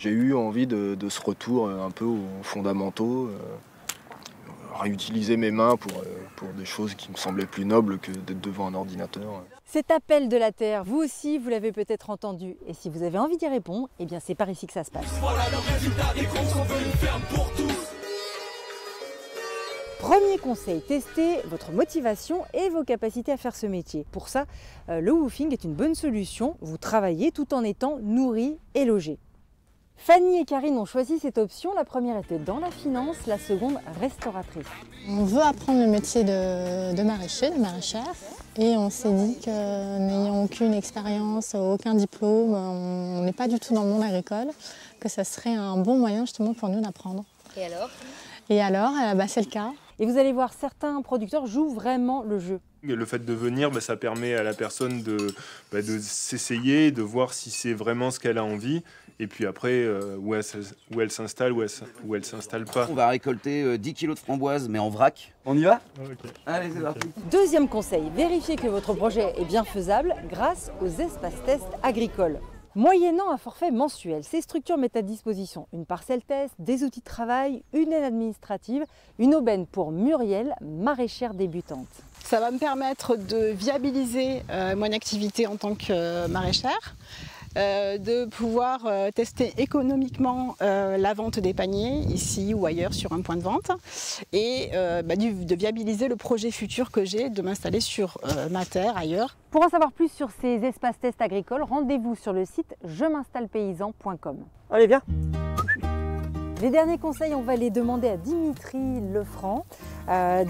J'ai eu envie de ce retour un peu aux fondamentaux, réutiliser mes mains pour des choses qui me semblaient plus nobles que d'être devant un ordinateur. Cet appel de la Terre, vous aussi, vous l'avez peut-être entendu. Et si vous avez envie d'y répondre, eh bien c'est par ici que ça se passe. Voilà le résultat des courses, on veut une ferme pour tous. Premier conseil, testez votre motivation et vos capacités à faire ce métier. Pour ça, le woofing est une bonne solution. Vous travaillez tout en étant nourri et logé. Fanny et Karine ont choisi cette option. La première était dans la finance, la seconde restauratrice. On veut apprendre le métier de maraîcher, de maraîchère. Et on s'est dit que n'ayant aucune expérience, aucun diplôme, on n'est pas du tout dans le monde agricole, que ça serait un bon moyen justement pour nous d'apprendre. Et alors, c'est le cas. Et vous allez voir, certains producteurs jouent vraiment le jeu. Le fait de venir, ça permet à la personne de s'essayer, de voir si c'est vraiment ce qu'elle a envie. Et puis après, où elle s'installe, où elle s'installe pas. On va récolter 10 kilos de framboises, mais en vrac. On y va? Okay. Allez, c'est parti. Deuxième conseil, vérifiez que votre projet est bien faisable grâce aux espaces tests agricoles. Moyennant un forfait mensuel, ces structures mettent à disposition une parcelle test, des outils de travail, une aide administrative, une aubaine pour Muriel, maraîchère débutante. Ça va me permettre de viabiliser mon activité en tant que maraîchère, de pouvoir tester économiquement la vente des paniers ici ou ailleurs sur un point de vente et de viabiliser le projet futur que j'ai de m'installer sur ma terre ailleurs. Pour en savoir plus sur ces espaces tests agricoles, rendez-vous sur le site jem'installepaysan.com. Allez, viens. Les derniers conseils, on va les demander à Dimitri Lefranc.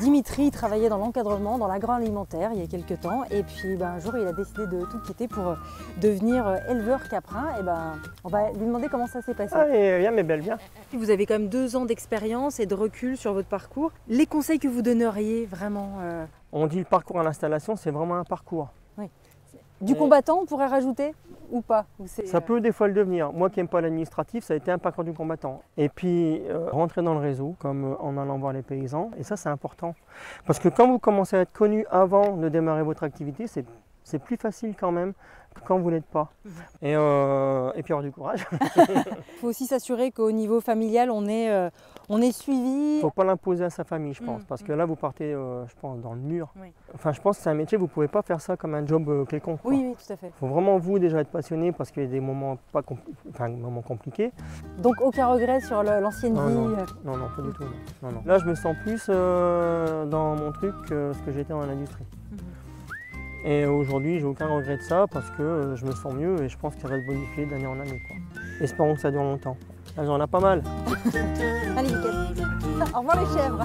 Dimitri travaillait dans l'encadrement, dans l'agroalimentaire il y a quelques temps. Et puis un jour, il a décidé de tout quitter pour devenir éleveur caprin. Et on va lui demander comment ça s'est passé. Allez, viens mes belles, viens. Vous avez quand même 2 ans d'expérience et de recul sur votre parcours. Les conseils que vous donneriez vraiment On dit le parcours à l'installation, c'est vraiment un parcours. Oui. Du combattant, on pourrait rajouter ou pas? Ça peut des fois le devenir. Moi qui n'aime pas l'administratif, ça a été un parcours du combattant. Et puis rentrer dans le réseau, comme en allant voir les paysans. Et ça, c'est important. Parce que quand vous commencez à être connu avant de démarrer votre activité, c'est plus facile quand même que quand vous ne l'êtes pas. Et puis avoir du courage. Il faut aussi s'assurer qu'au niveau familial, on est suivi. Il ne faut pas l'imposer à sa famille, je pense. Parce que là, vous partez, je pense, dans le mur. Oui. Enfin, je pense que c'est un métier, vous ne pouvez pas faire ça comme un job quelconque. Oui, oui, tout à fait. Il faut vraiment, vous, déjà être passionné parce qu'il y a des moments, moments compliqués. Donc, aucun regret sur l'ancienne vie? Non, pas du tout. Non. Là, je me sens plus dans mon truc que ce que j'étais dans l'industrie. Et aujourd'hui, j'ai aucun regret de ça parce que je me sens mieux et je pense qu'il va se modifier d'année en année. Espérons que ça dure longtemps. Là, j'en ai pas mal. Allez, nickel. Au revoir les chèvres.